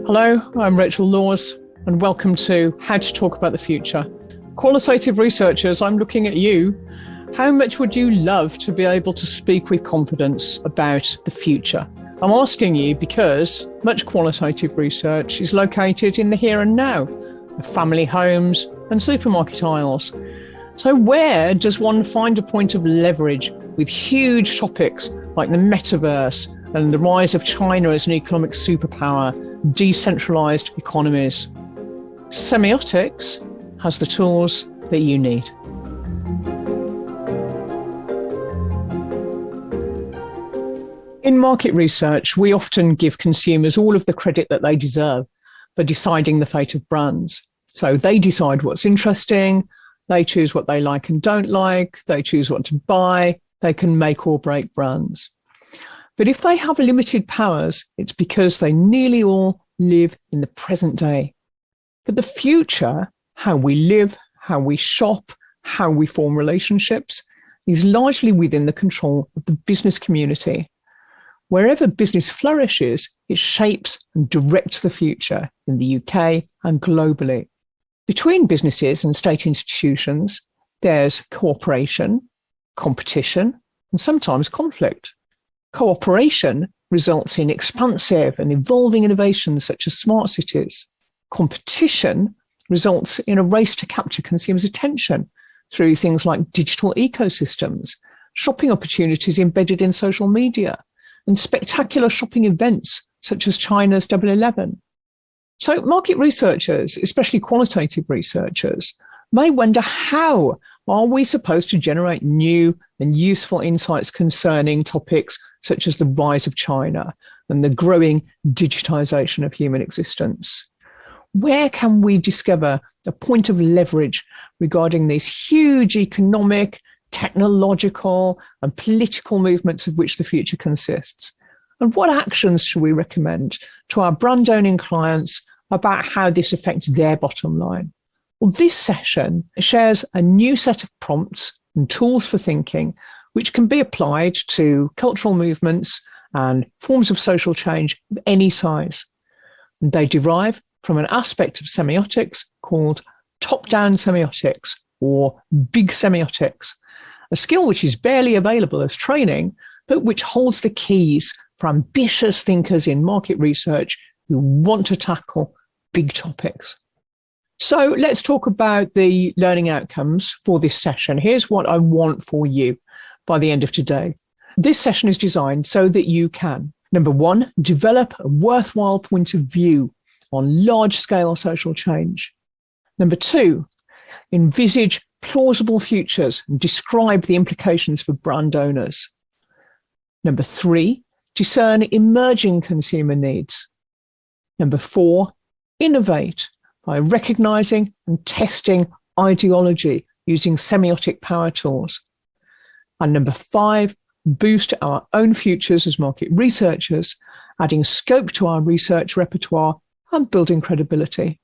Hello, I'm Rachel Laws, and welcome to How to Talk About the Future. Qualitative researchers, I'm looking at you. How much would you love to be able to speak with confidence about the future? I'm asking you because much qualitative research is located in the here and now, of family homes and supermarket aisles. So where does one find a point of leverage with huge topics like the metaverse and the rise of China as an economic superpower, decentralized economies? Semiotics has the tools that you need. In market research, we often give consumers all of the credit that they deserve for deciding the fate of brands. So they decide what's interesting, they choose what they like and don't like, they choose what to buy, they can make or break brands. But if they have limited powers, it's because they nearly all live in the present day. But the future, how we live, how we shop, how we form relationships, is largely within the control of the business community. Wherever business flourishes, it shapes and directs the future in the UK and globally. Between businesses and state institutions, there's cooperation, competition, and sometimes conflict. Cooperation results in expansive and evolving innovations such as smart cities. Competition results in a race to capture consumers' attention through things like digital ecosystems, shopping opportunities embedded in social media, and spectacular shopping events such as China's Double 11. So market researchers, especially qualitative researchers, may wonder, how are we supposed to generate new and useful insights concerning topics such as the rise of China and the growing digitization of human existence? Where can we discover a point of leverage regarding these huge economic, technological, and political movements of which the future consists? And what actions should we recommend to our brand owning clients about how this affects their bottom line? Well, this session shares a new set of prompts and tools for thinking, which can be applied to cultural movements and forms of social change of any size. And they derive from an aspect of semiotics called top-down semiotics, or big semiotics, a skill which is barely available as training, but which holds the keys for ambitious thinkers in market research who want to tackle big topics. So let's talk about the learning outcomes for this session. Here's what I want for you by the end of today. This session is designed so that you can, number one, develop a worthwhile point of view on large-scale social change. Number two, envisage plausible futures and describe the implications for brand owners. Number three, discern emerging consumer needs. Number four, innovate by recognizing and testing ideology using semiotic power tools. And number five, boost our own futures as market researchers, adding scope to our research repertoire and building credibility.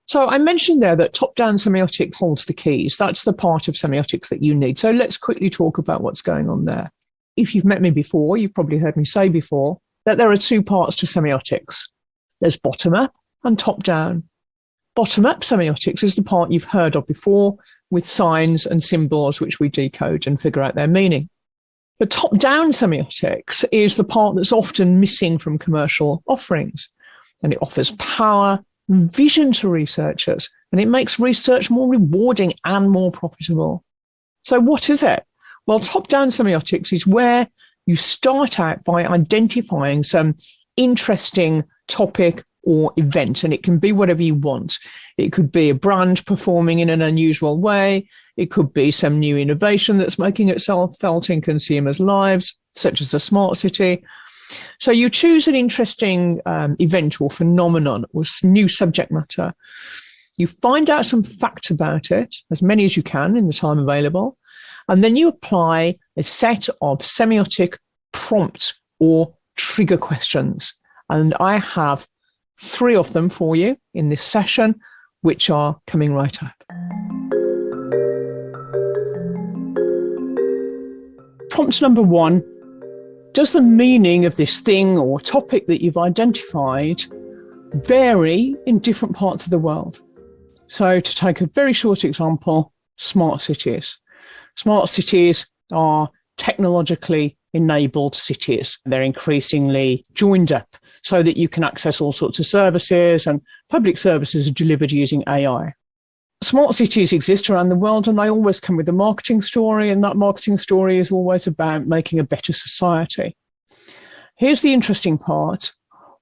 So I mentioned there that top-down semiotics holds the keys. That's the part of semiotics that you need. So let's quickly talk about what's going on there. If you've met me before, you've probably heard me say before that there are two parts to semiotics. There's bottom-up and top-down. Bottom-up semiotics is the part you've heard of before, with signs and symbols which we decode and figure out their meaning. But top-down semiotics is the part that's often missing from commercial offerings, and it offers power and vision to researchers, and it makes research more rewarding and more profitable. So what is it? Well, top-down semiotics is where you start out by identifying some interesting topic or event, and it can be whatever you want. It could be a brand performing in an unusual way. It could be some new innovation that's making itself felt in consumers' lives, such as a smart city. So you choose an interesting event or phenomenon or new subject matter. You find out some facts about it, as many as you can in the time available, and then you apply a set of semiotic prompts or trigger questions. And I have three of them for you in this session, which are coming right up. Prompt number one: does the meaning of this thing or topic that you've identified vary in different parts of the world. So to take a very short example, smart cities. Smart cities are technologically enabled cities. They're increasingly joined up so that you can access all sorts of services, and public services are delivered using AI. Smart cities exist around the world, and they always come with a marketing story, and that marketing story is always about making a better society. Here's the interesting part.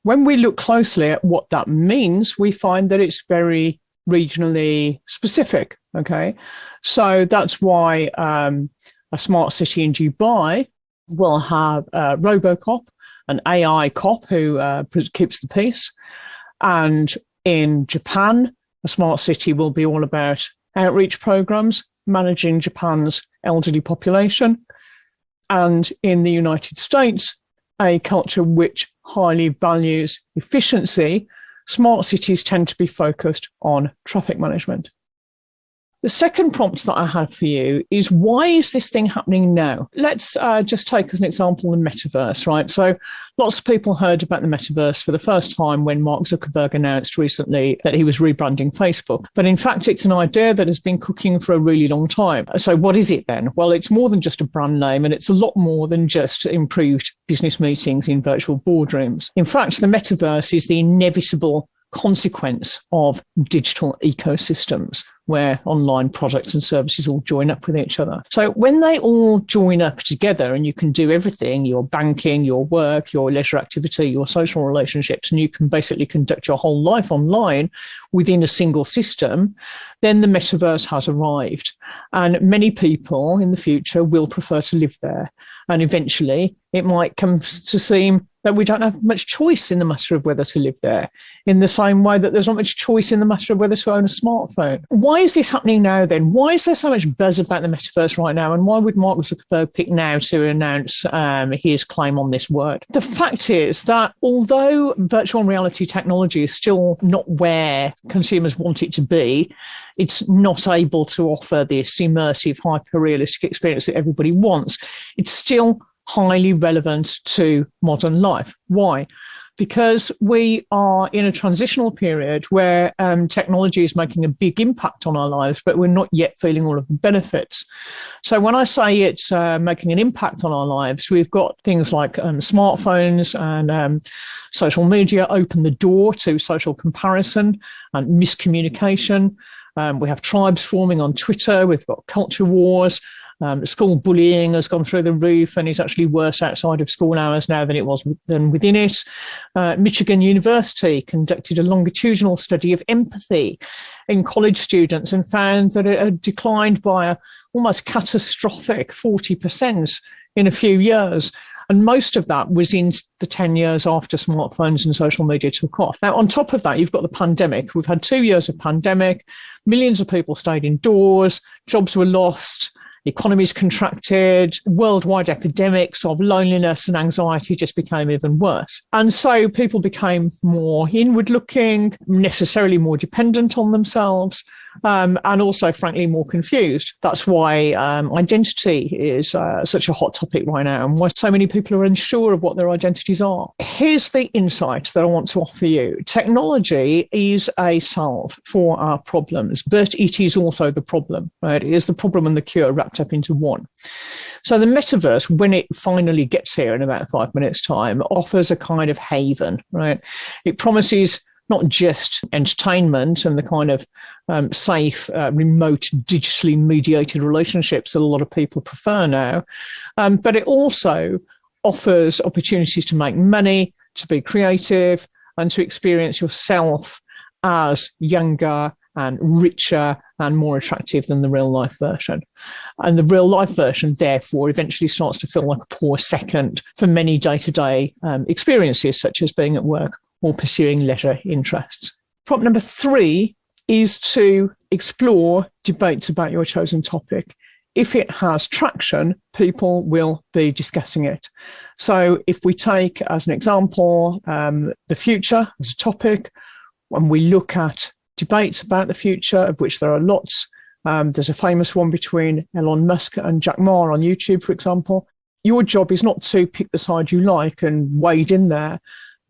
When we look closely at what that means, we find that it's very regionally specific. Okay, so that's why a smart city in Dubai will have a RoboCop, an AI cop who keeps the peace. And in Japan, a smart city will be all about outreach programs, managing Japan's elderly population. And in the United States, a culture which highly values efficiency, smart cities tend to be focused on traffic management. The second prompt that I have for you is, why is this thing happening now? Let's just take as an example the metaverse, right? So lots of people heard about the metaverse for the first time when Mark Zuckerberg announced recently that he was rebranding Facebook. But in fact, it's an idea that has been cooking for a really long time. So what is it then? Well, it's more than just a brand name, and it's a lot more than just improved business meetings in virtual boardrooms. In fact, the metaverse is the inevitable consequence of digital ecosystems where online products and services all join up with each other. So when they all join up together and you can do everything, your banking, your work, your leisure activity, your social relationships, and you can basically conduct your whole life online within a single system, then the metaverse has arrived. And many people in the future will prefer to live there. And eventually it might come to seem that we don't have much choice in the matter of whether to live there, in the same way that there's not much choice in the matter of whether to own a smartphone. Why is this happening now then? Why is there so much buzz about the metaverse right now? And why would Mark Zuckerberg pick now to announce his claim on this word? The fact is that although virtual reality technology is still not where consumers want it to be, it's not able to offer this immersive, hyper-realistic experience that everybody wants. It's still highly relevant to modern life. Why? Because we are in a transitional period where technology is making a big impact on our lives, but we're not yet feeling all of the benefits. So when I say it's making an impact on our lives, we've got things like smartphones and social media open the door to social comparison and miscommunication. We have tribes forming on Twitter. We've got culture wars. School bullying has gone through the roof and is actually worse outside of school hours now than it was within it. Michigan University conducted a longitudinal study of empathy in college students and found that it had declined by a almost catastrophic 40% in a few years. And most of that was in the 10 years after smartphones and social media took off. Now, on top of that, you've got the pandemic. We've had 2 years of pandemic. Millions of people stayed indoors. Jobs were lost. Economies contracted, worldwide epidemics of loneliness and anxiety just became even worse. And so people became more inward looking, necessarily more dependent on themselves, and also, frankly, more confused. That's why identity is such a hot topic right now, and why so many people are unsure of what their identities are. Here's the insight that I want to offer you. Technology is a salve for our problems, but it is also the problem, right? It is the problem and the cure wrapped up into one. So the metaverse, when it finally gets here in about 5 minutes' time, offers a kind of haven, right? It promises not just entertainment and the kind of safe, remote, digitally mediated relationships that a lot of people prefer now, but it also offers opportunities to make money, to be creative, and to experience yourself as younger and richer and more attractive than the real life version. And the real life version, therefore, eventually starts to feel like a poor second for many day-to-day experiences, such as being at work or pursuing leisure interests. Prompt number 3 is to explore debates about your chosen topic. If it has traction, people will be discussing it. So if we take as an example the future as a topic, when we look at debates about the future, of which there are lots, there's a famous one between Elon Musk and Jack Ma on YouTube, for example. Your job is not to pick the side you like and wade in there,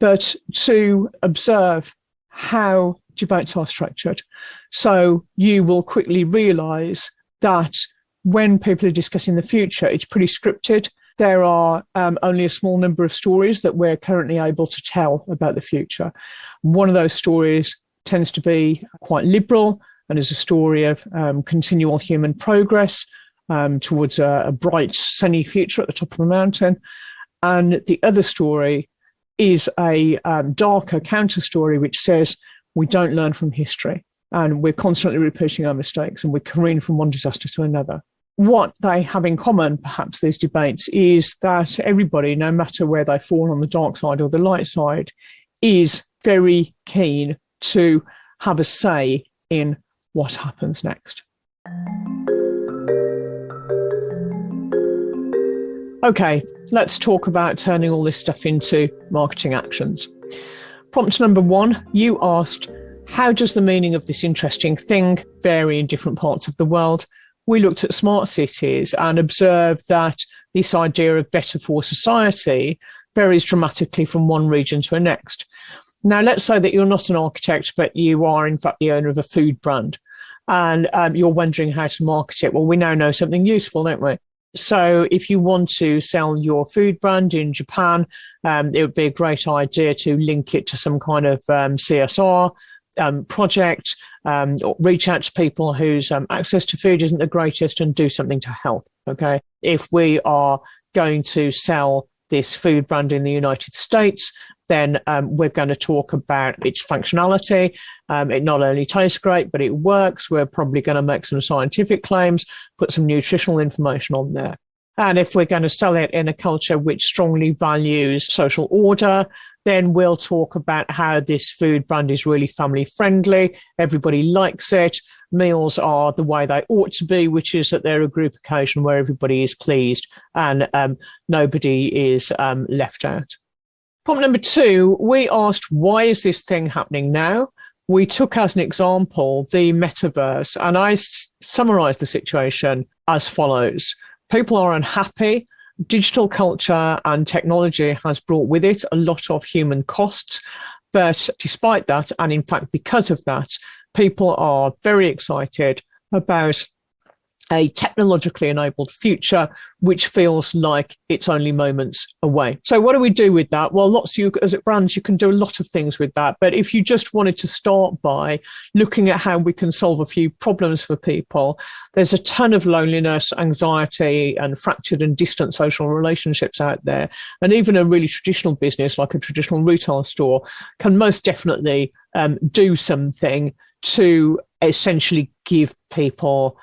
but to observe how debates are structured. So you will quickly realize that when people are discussing the future, it's pretty scripted. There are only a small number of stories that we're currently able to tell about the future. One of those stories tends to be quite liberal and is a story of continual human progress towards a bright, sunny future at the top of the mountain. And the other story is a darker counter story, which says we don't learn from history and we're constantly repeating our mistakes and we careen from one disaster to another. What they have in common, perhaps, these debates, is that everybody, no matter where they fall on the dark side or the light side, is very keen to have a say in what happens next. Okay, let's talk about turning all this stuff into marketing actions. Prompt number 1, you asked, how does the meaning of this interesting thing vary in different parts of the world? We looked at smart cities and observed that this idea of better for society varies dramatically from one region to the next. Now, let's say that you're not an architect, but you are, in fact, the owner of a food brand, and you're wondering how to market it. Well, we now know something useful, don't we? So if you want to sell your food brand in Japan, it would be a great idea to link it to some kind of CSR project, or reach out to people whose access to food isn't the greatest and do something to help. Okay. If we are going to sell this food brand in the United States, then we're going to talk about its functionality. It not only tastes great, but it works. We're probably going to make some scientific claims, put some nutritional information on there. And if we're going to sell it in a culture which strongly values social order, then we'll talk about how this food brand is really family friendly. Everybody likes it. Meals are the way they ought to be, which is that they're a group occasion where everybody is pleased and nobody is left out. Prompt number 2, we asked, why is this thing happening now? We took as an example the metaverse, and I summarized the situation as follows. People are unhappy. Digital culture and technology has brought with it a lot of human costs. But despite that, and in fact, because of that, people are very excited about a technologically enabled future, which feels like it's only moments away. So what do we do with that? Well, as brands, you can do a lot of things with that. But if you just wanted to start by looking at how we can solve a few problems for people, there's a ton of loneliness, anxiety, and fractured and distant social relationships out there. And even a really traditional business like a traditional retail store can most definitely do something to essentially give people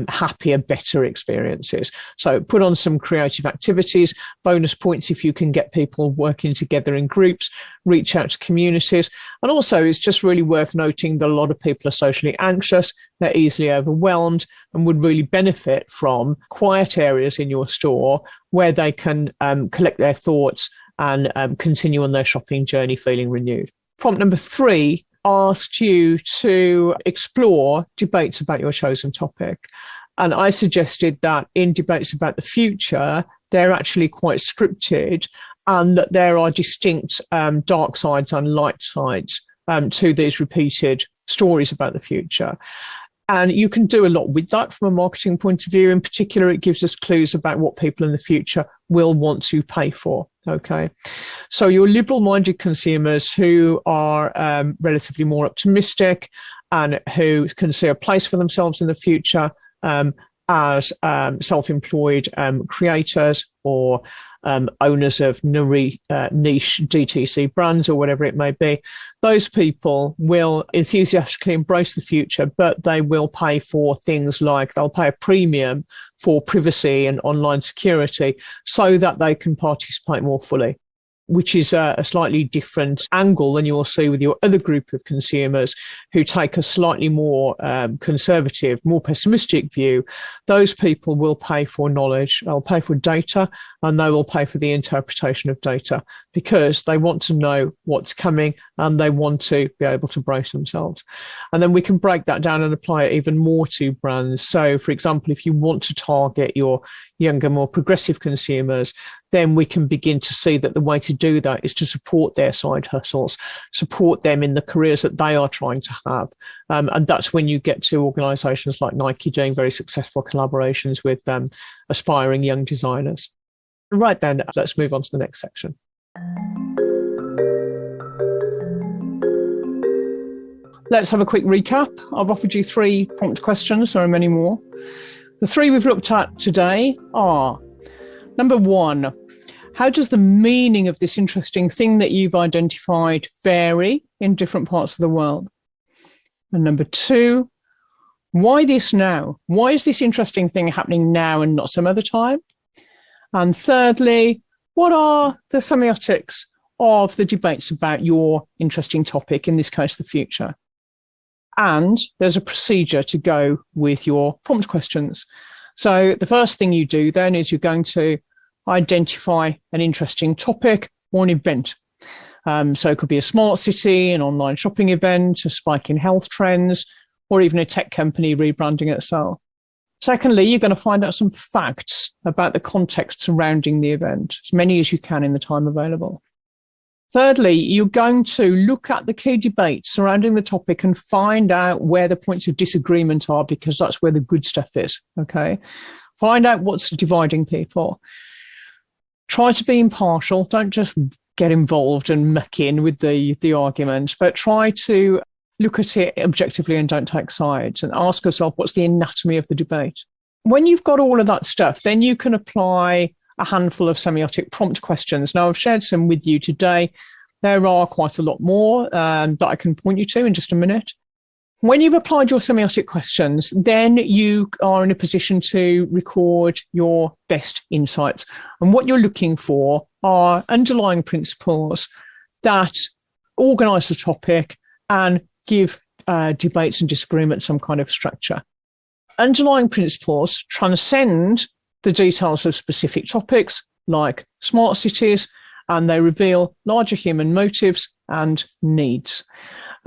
happier, better experiences. So put on some creative activities, bonus points if you can get people working together in groups, reach out to communities. And also it's just really worth noting that a lot of people are socially anxious, they're easily overwhelmed and would really benefit from quiet areas in your store where they can collect their thoughts and continue on their shopping journey feeling renewed. Prompt number 3 asked you to explore debates about your chosen topic. And I suggested that in debates about the future, they're actually quite scripted and that there are distinct dark sides and light sides to these repeated stories about the future. And you can do a lot with that from a marketing point of view. In particular, it gives us clues about what people in the future will want to pay for. Okay. So your liberal-minded consumers who are relatively more optimistic and who can see a place for themselves in the future as self-employed creators or owners of niche DTC brands or whatever it may be, those people will enthusiastically embrace the future, but they will pay for things like they'll pay a premium for privacy and online security so that they can participate more fully, which is a slightly different angle than you'll see with your other group of consumers who take a slightly more conservative, more pessimistic view. Those people will pay for knowledge, they'll pay for data, and they will pay for the interpretation of data because they want to know what's coming and they want to be able to brace themselves. And then we can break that down and apply it even more to brands. So, for example, if you want to target your younger, more progressive consumers, then we can begin to see that the way to do that is to support their side hustles, support them in the careers that they are trying to have. And that's when you get to organisations like Nike doing very successful collaborations with aspiring young designers. Right then, let's move on to the next section. Let's have a quick recap. I've offered you 3 prompt questions. There are many more. The 3 we've looked at today are: number 1, how does the meaning of this interesting thing that you've identified vary in different parts of the world? And number 2, why this now? Why is this interesting thing happening now and not some other time? And thirdly, what are the semiotics of the debates about your interesting topic, in this case, the future? And there's a procedure to go with your prompt questions. So the first thing you do then is you're going to identify an interesting topic or an event. So it could be a smart city, an online shopping event, a spike in health trends, or even a tech company rebranding itself. Secondly, you're going to find out some facts about the context surrounding the event, as many as you can in the time available. Thirdly, you're going to look at the key debates surrounding the topic and find out where the points of disagreement are, because that's where the good stuff is, okay? Find out what's dividing people. Try to be impartial. Don't just get involved and muck in with the arguments, but try to look at it objectively and don't take sides, and ask yourself, what's the anatomy of the debate? When you've got all of that stuff, then you can apply a handful of semiotic prompt questions. Now, I've shared some with you today. There are quite a lot more that I can point you to in just a minute. When you've applied your semiotic questions, then you are in a position to record your best insights. And what you're looking for are underlying principles that organise the topic and give debates and disagreements some kind of structure. Underlying principles transcend the details of specific topics like smart cities, and they reveal larger human motives and needs.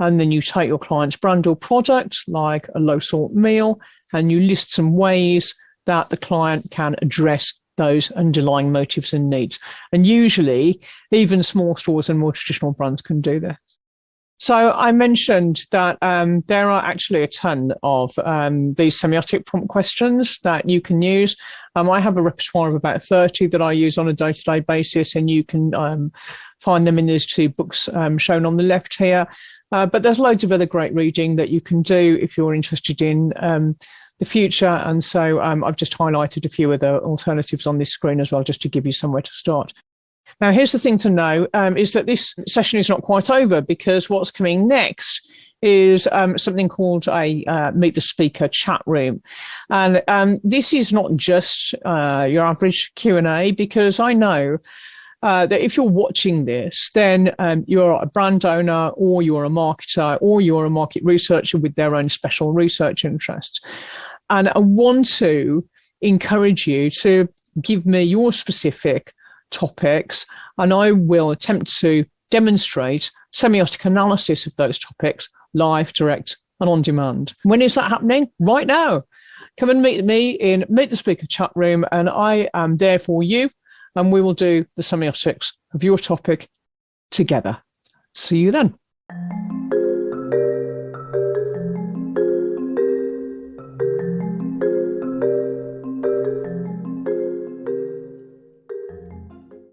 And then you take your client's brand or product, like a low-salt meal, and you list some ways that the client can address those underlying motives and needs. And usually, even small stores and more traditional brands can do this. So I mentioned that there are actually a ton of these semiotic prompt questions that you can use. I have a repertoire of about 30 that I use on a day-to-day basis, and you can find them in these 2 books shown on the left here. But there's loads of other great reading that you can do if you're interested in the future. And so I've just highlighted a few other alternatives on this screen as well, just to give you somewhere to start. Now, here's the thing to know, is that this session is not quite over, because what's coming next is something called a Meet the Speaker chat room. And this is not just your average Q&A, because I know that if you're watching this, then you're a brand owner, or you're a marketer, or you're a market researcher with their own special research interests. And I want to encourage you to give me your specific topics, and I will attempt to demonstrate semiotic analysis of those topics live, direct, and on demand. When is that happening? Right now. Come and meet me in Meet the Speaker chat room, and I am there for you, and we will do the semiotics of your topic together. See you then.